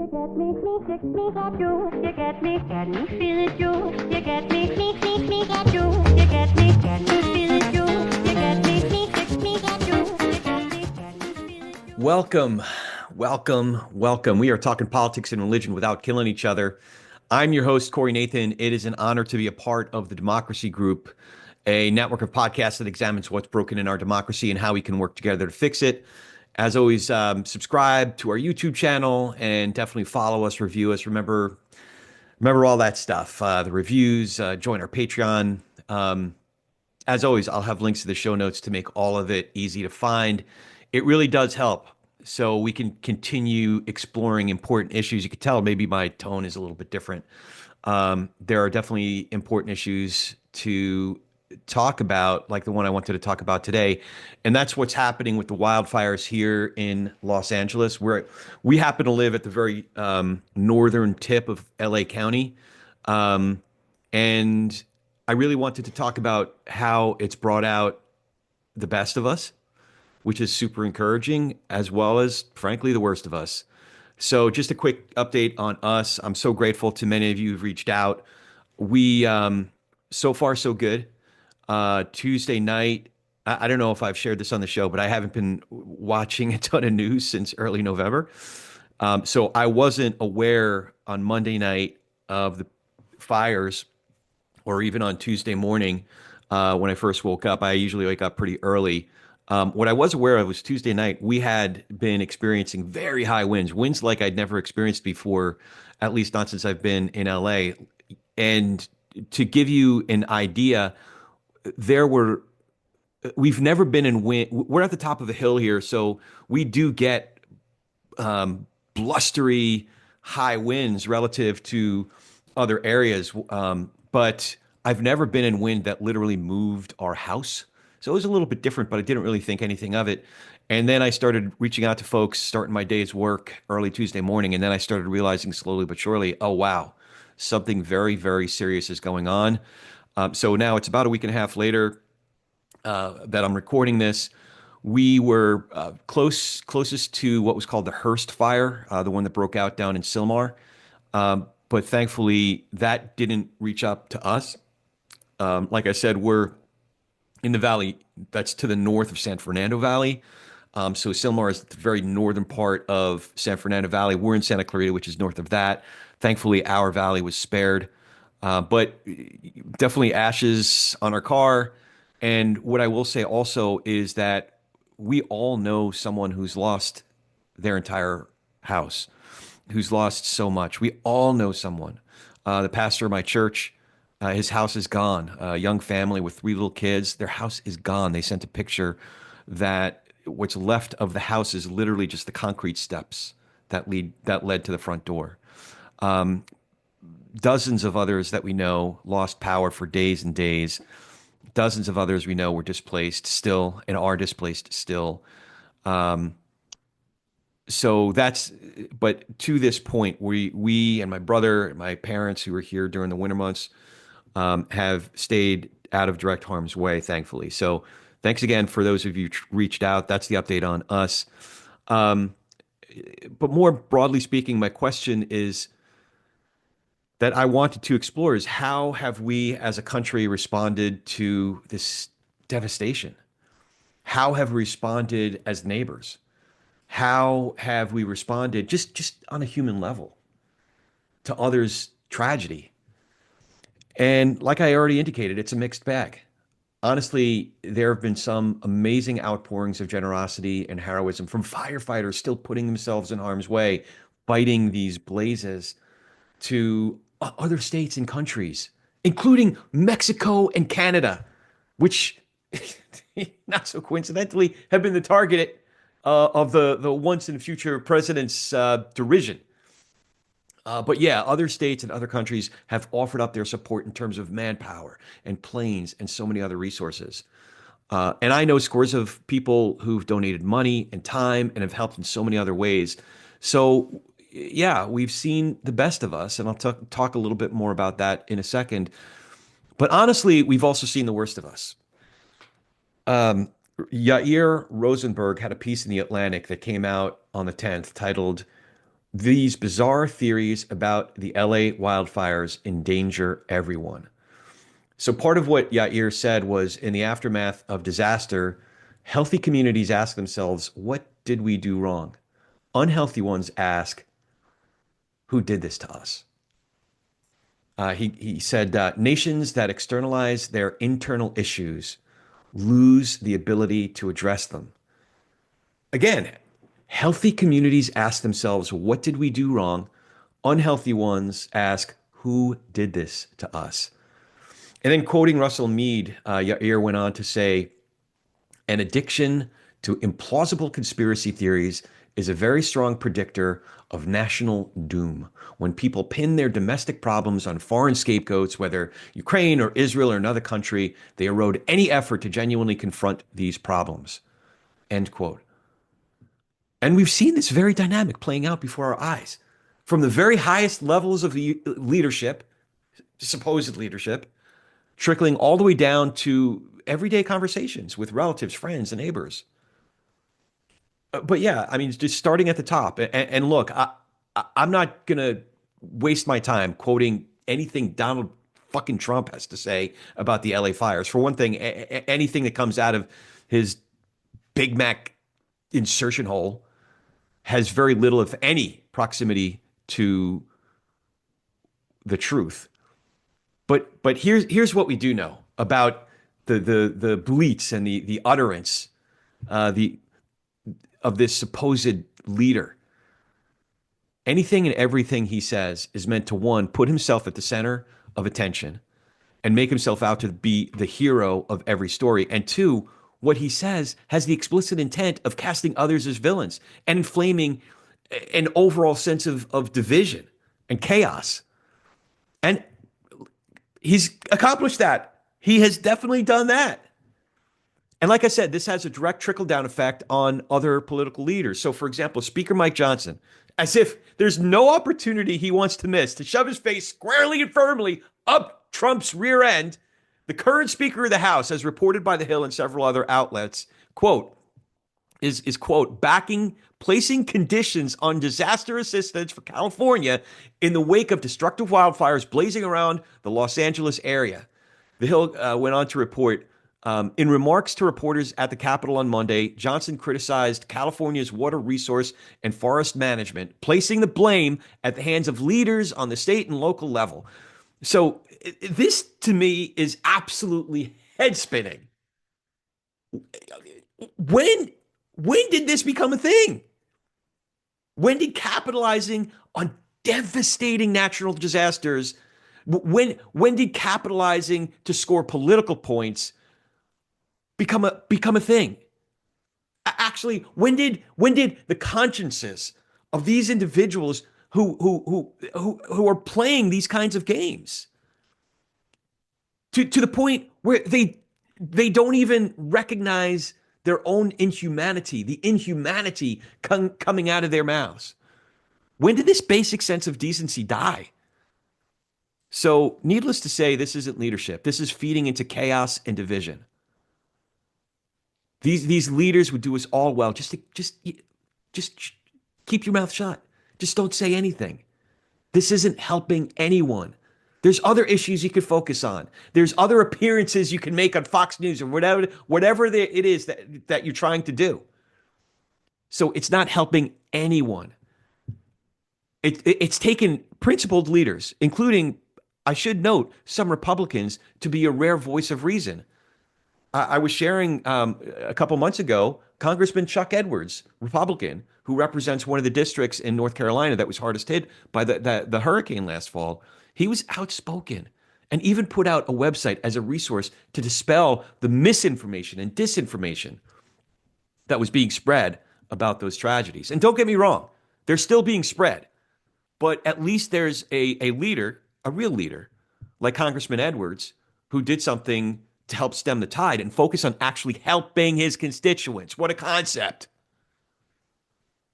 Welcome. We are talking politics and religion without killing each other. I'm your host, Corey Nathan. It is an honor to be a part of the Democracy Group, a network of podcasts that examines what's broken in our democracy and how we can work together to fix it. As always, subscribe to our YouTube channel and definitely follow us, review us. Remember all that stuff, the reviews, join our Patreon. As always, I'll have links to the show notes to make all of it easy to find. It really does help, so we can continue exploring important issues. You can tell maybe my tone is a little bit different. There are definitely important issues to talk about, like the one I wanted to talk about today, and that's what's happening with the wildfires here in Los Angeles, where we happen to live at the very northern tip of LA County. And I really wanted to talk about how it's brought out the best of us, which is super encouraging, as well as, frankly, the worst of us. So just a quick update on us. I'm so grateful to many of you who've reached out. We, so far, so good. Tuesday night, I don't know if I've shared this on the show, but I haven't been watching a ton of news since early November. So I wasn't aware on Monday night of the fires, or even on Tuesday morning when I first woke up. I usually wake up pretty early. What I was aware of was Tuesday night, we had been experiencing very high winds like I'd never experienced before, at least not since I've been in LA. And to give you an idea, we've never been in wind. We're at the top of a hill here, so we do get blustery high winds relative to other areas. But I've never been in wind that literally moved our house. So it was a little bit different, but I didn't really think anything of it. And then I started reaching out to folks, starting my day's work early Tuesday morning. And then I started realizing slowly but surely, oh, wow, something very, very serious is going on. So now it's about a week and a half later that I'm recording this. We were closest to what was called the Hearst Fire, the one that broke out down in Sylmar. But thankfully, that didn't reach up to us. Like I said, we're in the valley that's to the north of San Fernando Valley. So Sylmar is the very northern part of San Fernando Valley. We're in Santa Clarita, which is north of that. Thankfully, our valley was spared. But definitely ashes on our car. And what I will say also is that we all know someone who's lost their entire house, who's lost so much. We all know someone. The pastor of my church, his house is gone. A young family with 3 little kids, their house is gone. They sent a picture that what's left of the house is literally just the concrete steps that led to the front door. Dozens of others that we know lost power for days and days. Dozens of others we know were displaced still and are displaced still. So but to this point, we and my brother and my parents who were here during the winter months have stayed out of direct harm's way, thankfully. So thanks again for those of you who reached out. That's the update on us. But more broadly speaking, my question is that I wanted to explore is how have we as a country responded to this devastation? How have we responded as neighbors? How have we responded just on a human level to others' tragedy? And like I already indicated, it's a mixed bag. Honestly, there have been some amazing outpourings of generosity and heroism from firefighters still putting themselves in harm's way, fighting these blazes, to other states and countries, including Mexico and Canada, which, not so coincidentally, have been the target of the once and future president's derision. But yeah, other states and other countries have offered up their support in terms of manpower and planes and so many other resources. And I know scores of people who've donated money and time and have helped in so many other ways. So yeah, we've seen the best of us, and I'll talk a little bit more about that in a second. But honestly, we've also seen the worst of us. Yair Rosenberg had a piece in The Atlantic that came out on the 10th titled These bizarre theories about the LA wildfires endanger everyone. So part of what Yair said was in the aftermath of disaster, healthy communities ask themselves, what did we do wrong? Unhealthy ones ask, who did this to us? He said, nations that externalize their internal issues lose the ability to address them. Again, healthy communities ask themselves, what did we do wrong? Unhealthy ones ask, who did this to us? And then quoting Russell Mead, Yair went on to say, an addiction to implausible conspiracy theories is a very strong predictor of national doom. When people pin their domestic problems on foreign scapegoats, whether Ukraine or Israel or another country, they erode any effort to genuinely confront these problems. End quote. And we've seen this very dynamic playing out before our eyes. From the very highest levels of the leadership, supposed leadership, trickling all the way down to everyday conversations with relatives, friends, and neighbors. But yeah, I mean, just starting at the top. And look, I'm not going to waste my time quoting anything Donald fucking Trump has to say about the LA fires. For one thing, anything that comes out of his Big Mac insertion hole has very little, if any, proximity to the truth. But here's what we do know about the bleats and the utterance the of this supposed leader. Anything and everything he says is meant to, one, put himself at the center of attention and make himself out to be the hero of every story. And two, what he says has the explicit intent of casting others as villains and inflaming an overall sense of division and chaos. And he's accomplished that. He has definitely done that. And like I said, this has a direct trickle-down effect on other political leaders. So, for example, Speaker Mike Johnson, as if there's no opportunity he wants to miss to shove his face squarely and firmly up Trump's rear end, the current Speaker of the House, as reported by The Hill and several other outlets, quote, is quote, placing conditions on disaster assistance for California in the wake of destructive wildfires blazing around the Los Angeles area. The Hill went on to report, in remarks to reporters at the Capitol on Monday, Johnson criticized California's water resource and forest management, placing the blame at the hands of leaders on the state and local level. So this, to me, is absolutely head-spinning. When did this become a thing? When did capitalizing on devastating natural disasters, when did capitalizing to score political points become a thing? Actually, when did the consciences of these individuals who are playing these kinds of games to the point where they don't even recognize their own inhumanity, the inhumanity coming out of their mouths? When did this basic sense of decency die? So, needless to say, this isn't leadership. This is feeding into chaos and division. These leaders would do us all well. Just keep your mouth shut. Just don't say anything. This isn't helping anyone. There's other issues you could focus on. There's other appearances you can make on Fox News or whatever it is that you're trying to do. So it's not helping anyone. It's taken principled leaders, including, I should note, some Republicans, to be a rare voice of reason. I was sharing a couple months ago, Congressman Chuck Edwards, Republican, who represents one of the districts in North Carolina that was hardest hit by the hurricane last fall. He was outspoken and even put out a website as a resource to dispel the misinformation and disinformation that was being spread about those tragedies. And don't get me wrong, they're still being spread. But at least there's a leader, a real leader, like Congressman Edwards, who did something to help stem the tide and focus on actually helping his constituents. What a concept.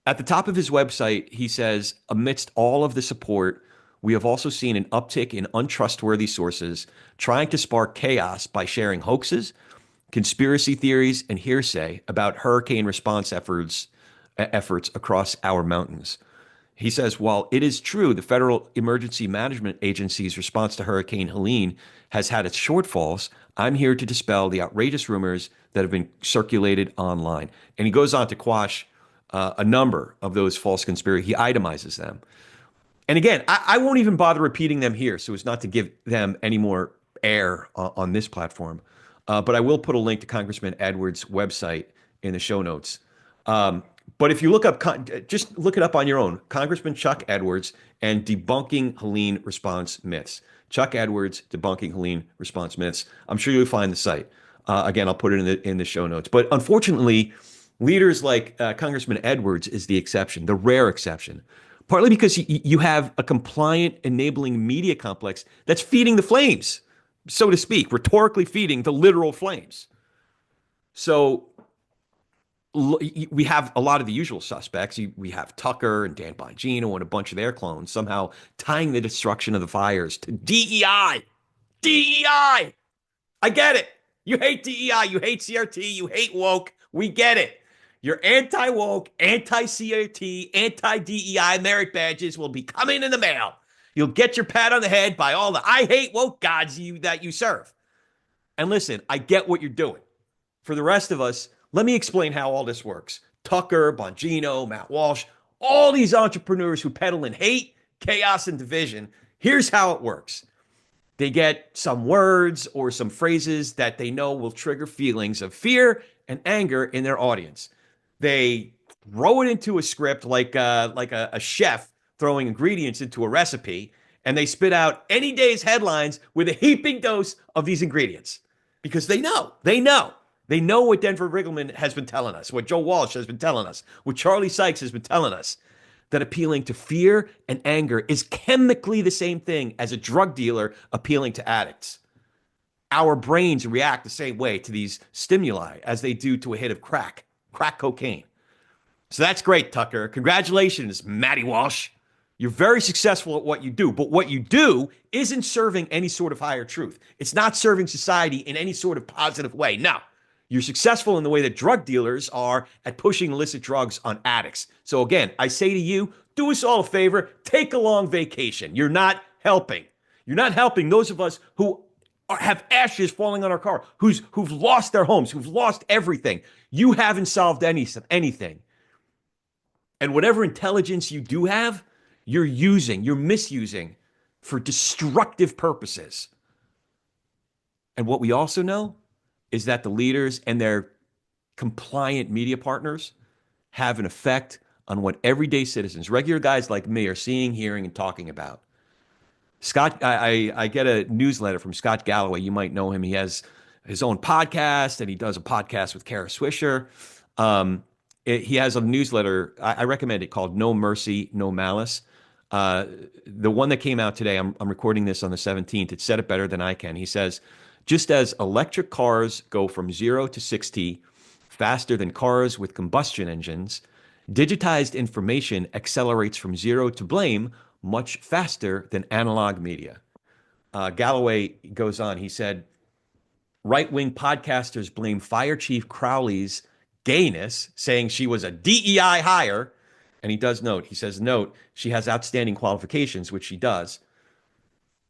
At the top of his website, he says, amidst all of the support, we have also seen an uptick in untrustworthy sources trying to spark chaos by sharing hoaxes, conspiracy theories, and hearsay about hurricane response efforts across our mountains. He says, while it is true the Federal Emergency Management Agency's response to Hurricane Helene has had its shortfalls, I'm here to dispel the outrageous rumors that have been circulated online. And he goes on to quash a number of those false conspiracies. He itemizes them. And again, I won't even bother repeating them here so as not to give them any more air on this platform. But I will put a link to Congressman Edwards' website in the show notes. But if you look up, just look it up on your own, Congressman Chuck Edwards and Debunking Helene Response Myths. Chuck Edwards, Debunking Helene Response Myths. I'm sure you'll find the site. Again, I'll put it in the show notes. But unfortunately, leaders like Congressman Edwards is the exception, the rare exception. Partly because you have a compliant, enabling media complex that's feeding the flames, so to speak, rhetorically feeding the literal flames. So we have a lot of the usual suspects. We have Tucker and Dan Bongino and a bunch of their clones somehow tying the destruction of the fires to DEI. DEI. I get it. You hate DEI. You hate CRT. You hate woke. We get it. Your anti-woke, anti-CRT, anti-DEI merit badges will be coming in the mail. You'll get your pat on the head by all the I hate woke gods that you serve. And listen, I get what you're doing. For the rest of us, let me explain how all this works. Tucker, Bongino, Matt Walsh, all these entrepreneurs who peddle in hate, chaos, and division, here's how it works. They get some words or some phrases that they know will trigger feelings of fear and anger in their audience. They throw it into a script like a chef throwing ingredients into a recipe, and they spit out any day's headlines with a heaping dose of these ingredients because they know what Denver Riggleman has been telling us, what Joe Walsh has been telling us, what Charlie Sykes has been telling us, that appealing to fear and anger is chemically the same thing as a drug dealer appealing to addicts. Our brains react the same way to these stimuli as they do to a hit of crack cocaine. So that's great, Tucker. Congratulations, Matty Walsh. You're very successful at what you do, but what you do isn't serving any sort of higher truth. It's not serving society in any sort of positive way. No, you're successful in the way that drug dealers are at pushing illicit drugs on addicts. So again, I say to you, do us all a favor, take a long vacation. You're not helping. You're not helping those of us who have ashes falling on our car, who've lost their homes, who've lost everything. You haven't solved anything. And whatever intelligence you do have, you're misusing for destructive purposes. And what we also know is that the leaders and their compliant media partners have an effect on what everyday citizens, regular guys like me, are seeing, hearing, and talking about. Scott, I get a newsletter from Scott Galloway. You might know him. He has his own podcast, and he does a podcast with Kara Swisher. He has a newsletter. I recommend it, called No Mercy, No Malice. The one that came out today, I'm recording this on the 17th. It said it better than I can. He says, just as electric cars go from 0 to 60 faster than cars with combustion engines, digitized information accelerates from 0 to blame much faster than analog media. Galloway goes on. He said, right-wing podcasters blame Fire Chief Crowley's gayness, saying she was a DEI hire. And he does note, he says, note, she has outstanding qualifications, which she does.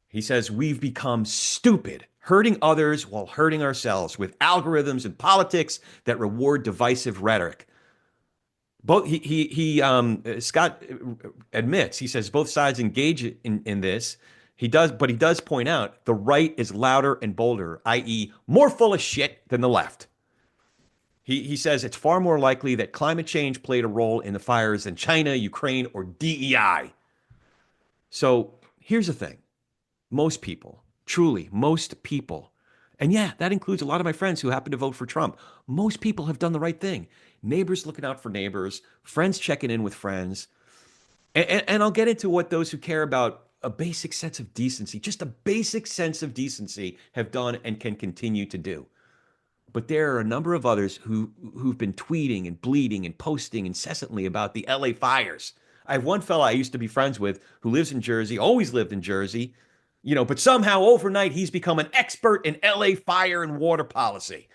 He says, we've become stupid, hurting others while hurting ourselves with algorithms and politics that reward divisive rhetoric. Both Scott admits, he says both sides engage in this. He does point out the right is louder and bolder, i.e., more full of shit than the left. He says it's far more likely that climate change played a role in the fires than China, Ukraine, or DEI. So here's the thing. Most people, truly, most people, and yeah, that includes a lot of my friends who happen to vote for Trump. Most people have done the right thing. Neighbors looking out for neighbors, friends checking in with friends. And I'll get into what those who care about a basic sense of decency, just a basic sense of decency, have done and can continue to do. But there are a number of others who've been tweeting and bleeding and posting incessantly about the LA fires. I have one fella I used to be friends with who lives in Jersey, always lived in Jersey, but somehow overnight he's become an expert in LA fire and water policy.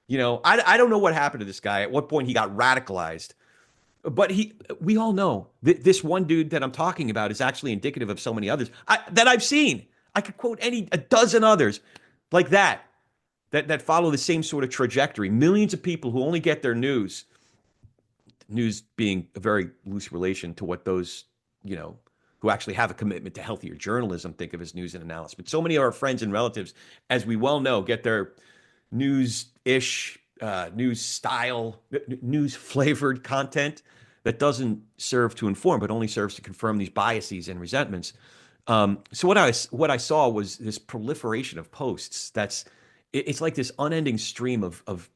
I don't know what happened to this guy, at what point he got radicalized. But we all know that this one dude that I'm talking about is actually indicative of so many others that I've seen. I could quote a dozen others like that follow the same sort of trajectory. Millions of people who only get their news being a very loose relation to what those, you know, who actually have a commitment to healthier journalism think of as news and analysis. But so many of our friends and relatives, as we well know, get their news-ish, news style, news flavored content that doesn't serve to inform, but only serves to confirm these biases and resentments. So what I saw was this proliferation of posts. It's like this unending stream of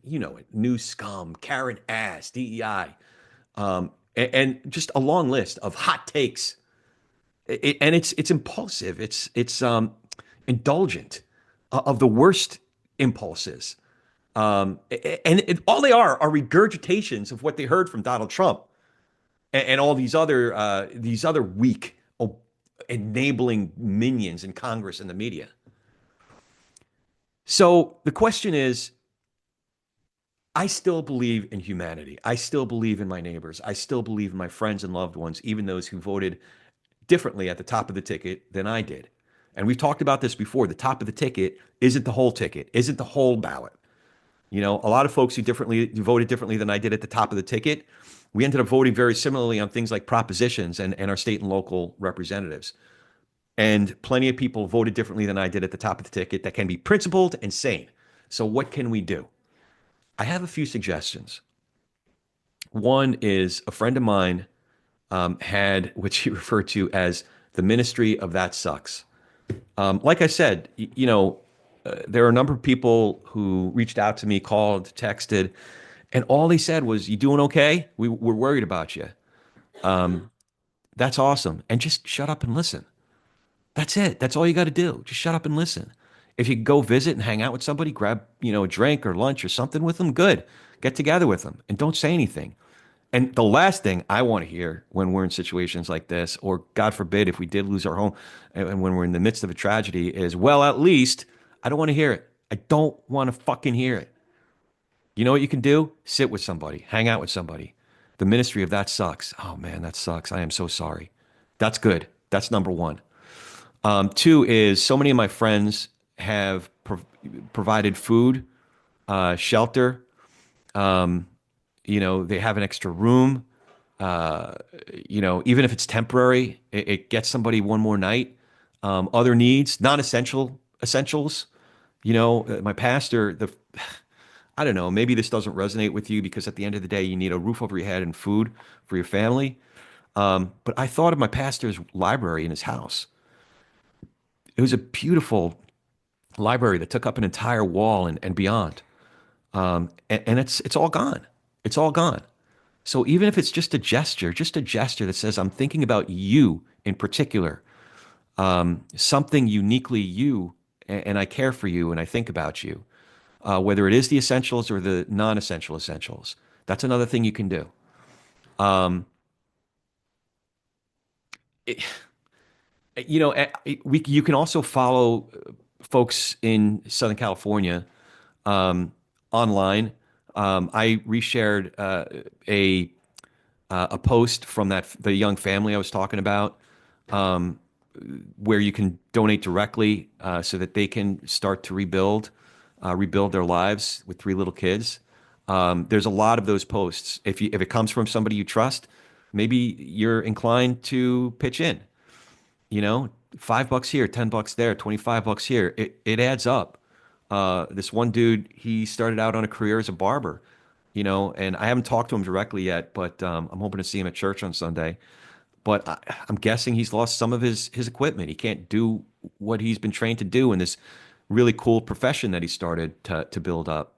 you know it, news scum, Karen ass, DEI, and just a long list of hot takes. And it's impulsive. It's indulgent, of the worst impulses. All they are regurgitations of what they heard from Donald Trump and all these other weak, enabling minions in Congress and the media. So the question is, I still believe in humanity. I still believe in my neighbors. I still believe in my friends and loved ones, even those who voted differently at the top of the ticket than I did. And we've talked about this before. The top of the ticket isn't the whole ticket, isn't the whole ballot. You know, a lot of folks who voted differently than I did at the top of the ticket, we ended up voting very similarly on things like propositions and our state and local representatives. And plenty of people voted differently than I did at the top of the ticket that can be principled and sane. So what can we do? I have a few suggestions. One is a friend of mine had what he referred to as the ministry of that sucks. Like I said, there are a number of people who reached out to me, called, texted, and all they said was, "You doing okay? We're worried about you." That's awesome. And just shut up and listen. That's it. That's all you got to do. Just shut up and listen. If you go visit and hang out with somebody, grab, a drink or lunch or something with them, good. Get together with them and don't say anything. And the last thing I want to hear when we're in situations like this, or God forbid, if we did lose our home and when we're in the midst of a tragedy, is, well, at least I don't want to hear it. I don't want to fucking hear it. You know what you can do? Sit with somebody, hang out with somebody. The ministry of that sucks. Oh man, that sucks. I am so sorry. That's good. That's number one. Two is, so many of my friends have provided food, shelter. They have an extra room. Even if it's temporary, it gets somebody one more night. Other needs, non-essential essentials. My pastor, I don't know, maybe this doesn't resonate with you because at the end of the day, you need a roof over your head and food for your family. But I thought of my pastor's library in his house. It was a beautiful library that took up an entire wall and beyond. And it's all gone. It's all gone. So even if it's just a gesture that says, I'm thinking about you in particular, something uniquely you, and I care for you and I think about you, whether it is the essentials or the non-essential essentials, that's another thing you can do. It, you can also follow folks in Southern California online. I reshared a post from the young family I was talking about, where you can donate directly so that they can start to rebuild their lives with three little kids. There's a lot of those posts. If it comes from somebody you trust, maybe you're inclined to pitch in. $5 here, $10 there, $25 here. It adds up. This one dude, he started out on a career as a barber, and I haven't talked to him directly yet, but I'm hoping to see him at church on Sunday. But I'm guessing he's lost some of his equipment. He can't do what he's been trained to do in this really cool profession that he started to build up.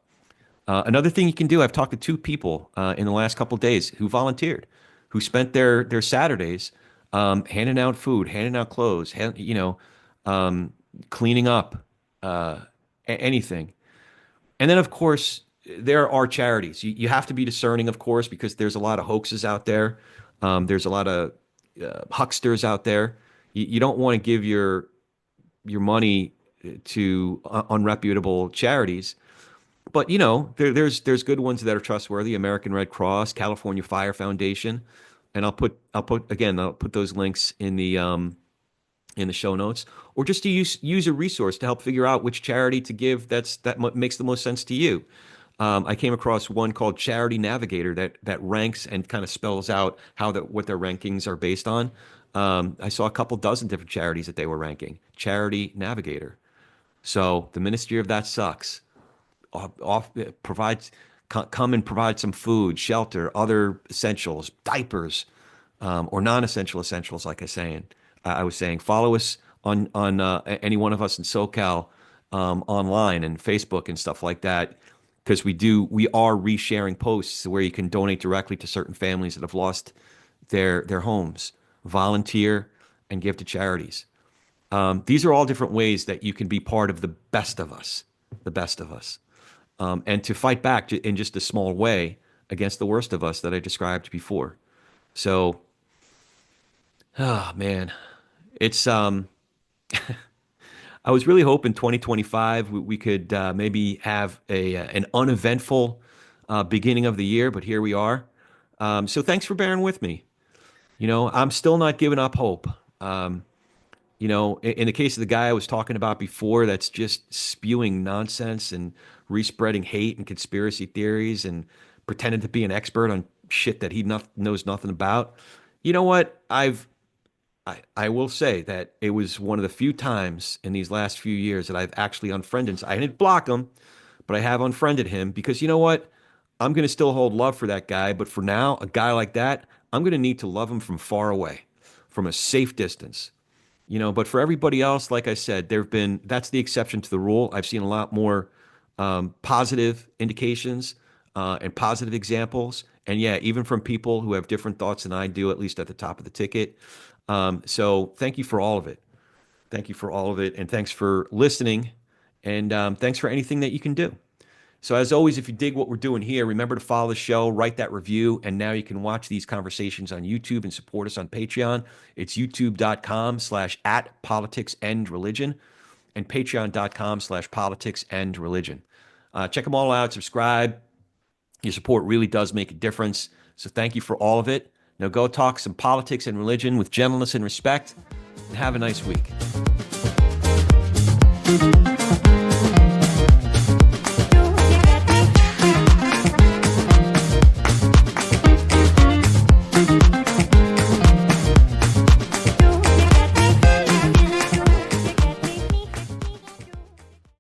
Another thing you can do, I've talked to two people in the last couple of days who volunteered, who spent their Saturdays handing out food, handing out clothes, cleaning up, anything. And then, of course, there are charities. You have to be discerning, of course, because there's a lot of hoaxes out there. There's a lot of hucksters out there. You don't want to give your money to unreputable charities. But there's good ones that are trustworthy. American Red Cross, California Fire Foundation, and I'll put those links in the show notes, or just to use a resource to help figure out which charity to give makes the most sense to you. I came across one called Charity Navigator that ranks and kind of spells out what their rankings are based on. I saw a couple dozen different charities that they were ranking. Charity Navigator. So the Ministry of That Sucks off provides come and provide some food, shelter, other essentials, diapers, or non-essential essentials, like I was saying. Follow us on any one of us in SoCal online and Facebook and stuff like that, because we are resharing posts where you can donate directly to certain families that have lost their homes, volunteer, and give to charities. These are all different ways that you can be part of the best of us, and to fight back in just a small way against the worst of us that I described before. So, oh man, it's I was really hoping 2025 we could maybe have an uneventful beginning of the year, but here we are. So thanks for bearing with me. I'm still not giving up hope. In the case of the guy I was talking about before, that's just spewing nonsense and respreading hate and conspiracy theories and pretending to be an expert on shit that he knows nothing about. You know what? I will say that it was one of the few times in these last few years that I've actually unfriended. I didn't block him, but I have unfriended him because you know what? I'm going to still hold love for that guy. But for now, a guy like that, I'm going to need to love him from far away, from a safe distance. But for everybody else, like I said, that's the exception to the rule. I've seen a lot more positive indications and positive examples. And yeah, even from people who have different thoughts than I do, at least at the top of the ticket. So thank you for all of it. Thank you for all of it. And thanks for listening. And thanks for anything that you can do. So as always, if you dig what we're doing here, remember to follow the show, write that review, and now you can watch these conversations on YouTube and support us on Patreon. It's youtube.com/@politicsendreligion and patreon.com/politicsendreligion. Check them all out, subscribe. Your support really does make a difference. So thank you for all of it. Now go talk some politics and religion with gentleness and respect, and have a nice week.